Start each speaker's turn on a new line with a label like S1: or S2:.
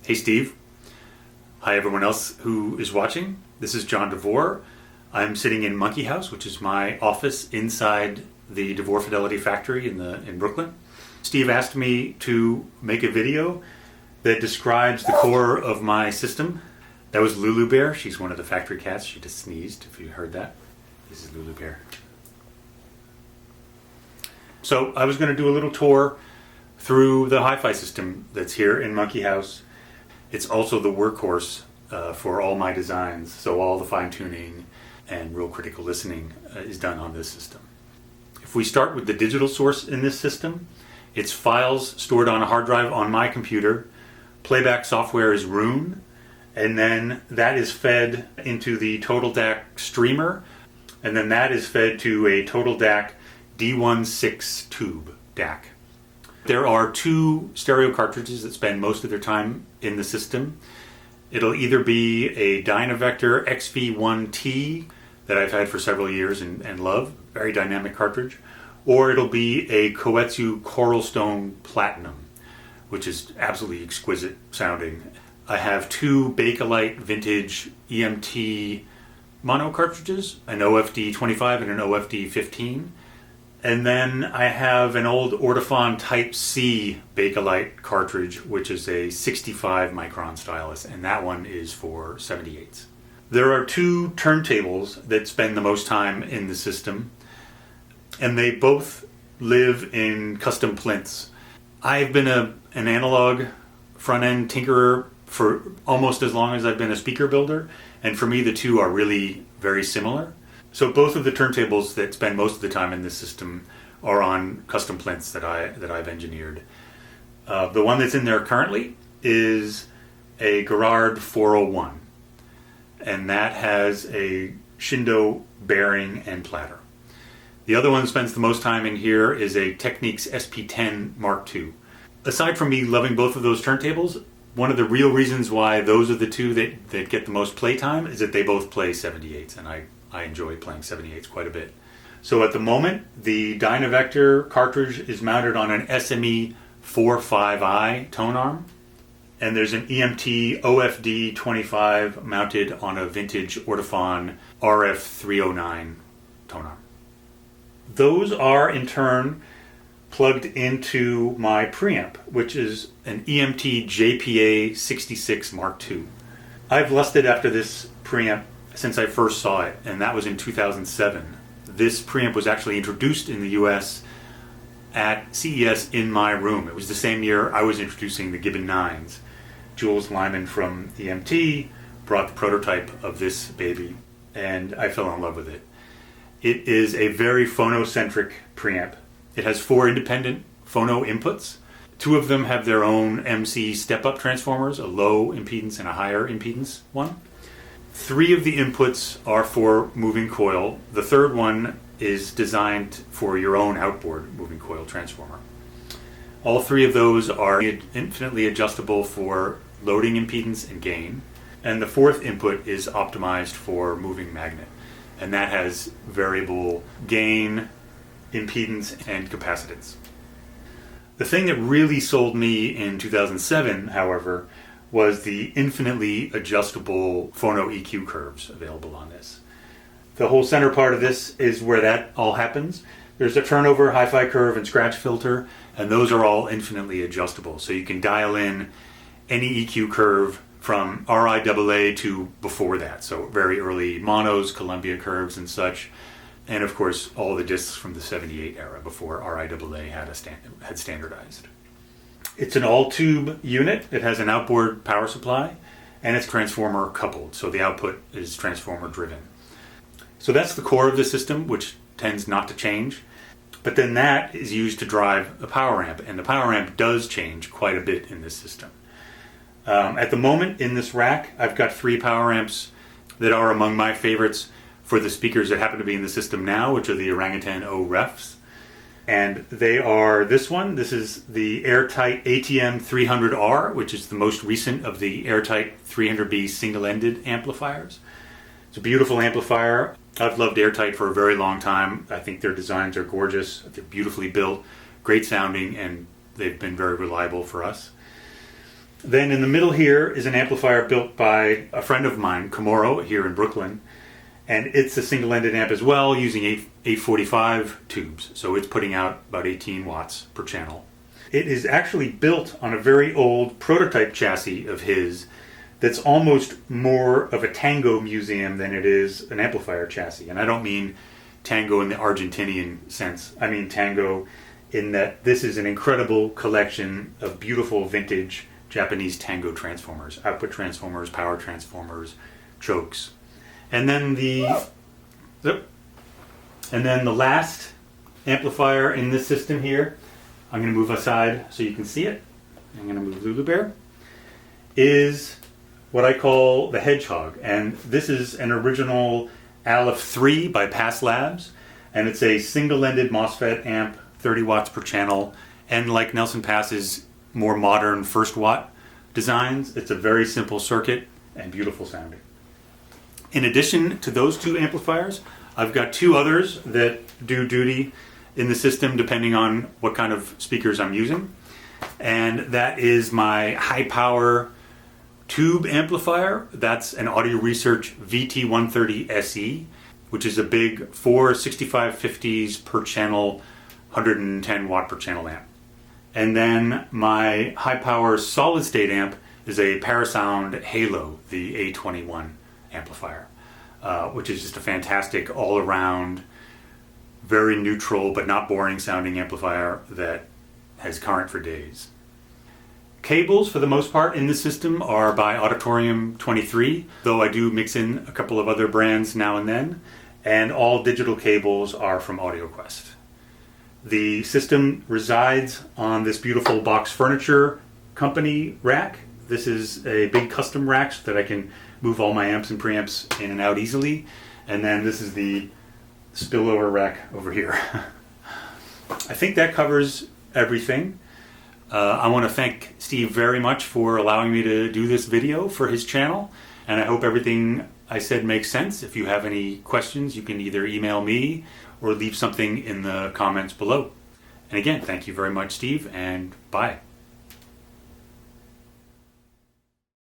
S1: Hey Steve. Hi everyone else who is watching. This is John DeVore. I'm sitting in Monkey House, which is my office inside the DeVore Fidelity factory in Brooklyn. Steve asked me to make a video that describes the core of my system. That was Lulu Bear. She's one of the factory cats. She just sneezed, if you heard that. This is Lulu Bear. So I was going to do a little tour through the hi-fi system that's here in Monkey House. It's also the workhorse for all my designs, so all the fine-tuning and real critical listening is done on this system. If we start with the digital source in this system, it's files stored on a hard drive on my computer. Playback software is Rune, and then that is fed into the Totaldac Streamer, and then that is fed to a Totaldac D-1 tube DAC. There are two stereo cartridges that spend most of their time in the system. It'll either be a Dynavector XV-1 that I've had for several years and love, very dynamic cartridge, or it'll be a Koetsu Coral Stone Platinum, which is absolutely exquisite sounding. I have two Bakelite vintage EMT mono cartridges, an OFD-25 and an OFD-15. And then I have an old Ortofon Type C Bakelite cartridge, which is a 65 micron stylus, and that one is for 78s. There are two turntables that spend the most time in the system, and they both live in custom plinths. I've been an analog front-end tinkerer for almost as long as I've been a speaker builder, and for me the two are really very similar. So both of the turntables that spend most of the time in this system are on custom plinths that I've engineered. The one that's in there currently is a Garrard 401, and that has a Shindo bearing and platter. The other one that spends the most time in here is a Technics SP10 Mark II. Aside from me loving both of those turntables, one of the real reasons why those are the two that get the most playtime is that they both play 78s, and I enjoy playing 78s quite a bit. So at the moment, the Dynavector cartridge is mounted on an SME VI-Vi tonearm, and there's an EMT OFD-25 mounted on a vintage Ortofon RK-309 tonearm. Those are in turn plugged into my preamp, which is an EMT JPA 66 Mark II. I've lusted after this preamp since I first saw it, and that was in 2007. This preamp was actually introduced in the US at CES in my room. It was the same year I was introducing the Gibbon 9s. Jules Lyman from EMT brought the prototype of this baby, and I fell in love with it. It is a very phonocentric preamp. It has 4 independent phono inputs. 2 of them have their own MC step-up transformers, a low impedance and a higher impedance one. 3 of the inputs are for moving coil. The third one is designed for your own outboard moving coil transformer. All 3 of those are infinitely adjustable for loading impedance and gain. And the 4th input is optimized for moving magnet. And that has variable gain, impedance, and capacitance. The thing that really sold me in 2007, however, was the infinitely adjustable phono EQ curves available on this. The whole center part of this is where that all happens. There's a turnover, hi-fi curve, and scratch filter, and those are all infinitely adjustable. So you can dial in any EQ curve from RIAA to before that. So very early monos, Columbia curves, and such. And of course, all the discs from the 78 era before RIAA had standardized. It's an all-tube unit. It has an outboard power supply, and it's transformer coupled, so the output is transformer driven. So that's the core of the system, which tends not to change. But then that is used to drive a power amp, and the power amp does change quite a bit in this system. At the moment in this rack, I've got 3 power amps that are among my favorites for the speakers that happen to be in the system now, which are the Orangutan O refs. And they are this one. This is the Tight ATM 300R, which is the most recent of the Tight 300B single-ended amplifiers. It's a beautiful amplifier. I've loved Tight for a very long time. I think their designs are gorgeous. They're beautifully built, great sounding, and they've been very reliable for us. Then in the middle here is an amplifier built by a friend of mine, Komuro, here in Brooklyn. And it's a single-ended amp as well, using 845 tubes. So it's putting out about 18 watts per channel. It is actually built on a very old prototype chassis of his that's almost more of a tango museum than it is an amplifier chassis. And I don't mean tango in the Argentinian sense. I mean tango in that this is an incredible collection of beautiful vintage Japanese tango transformers, output transformers, power transformers, chokes. And then the last amplifier in this system here, I'm going to move aside so you can see it. I'm going to move Lulu Bear, is what I call the Hedgehog. And this is an original Aleph 3 by Pass Labs. And it's a single-ended MOSFET amp, 30 watts per channel. And like Nelson Pass's more modern first watt designs, it's a very simple circuit and beautiful sounding. In addition to those two amplifiers, I've got two others that do duty in the system depending on what kind of speakers I'm using. And that is my high power tube amplifier. That's an Audio Research VT130 SE, which is a big 4 6550s per channel, 110 watt per channel amp. And then my high power solid state amp is a Parasound Halo, the A21 amplifier, which is just a fantastic all-around, very neutral but not boring sounding amplifier that has current for days. Cables, for the most part, in the system are by Auditorium 23, though I do mix in a couple of other brands now and then, and all digital cables are from AudioQuest. The system resides on this beautiful box furniture company rack. This is a big custom rack so that I can move all my amps and preamps in and out easily. And then this is the spillover rack over here. I think that covers everything. I want to thank Steve very much for allowing me to do this video for his channel. And I hope everything I said makes sense. If you have any questions, you can either email me or leave something in the comments below. And again, thank you very much, Steve, and bye.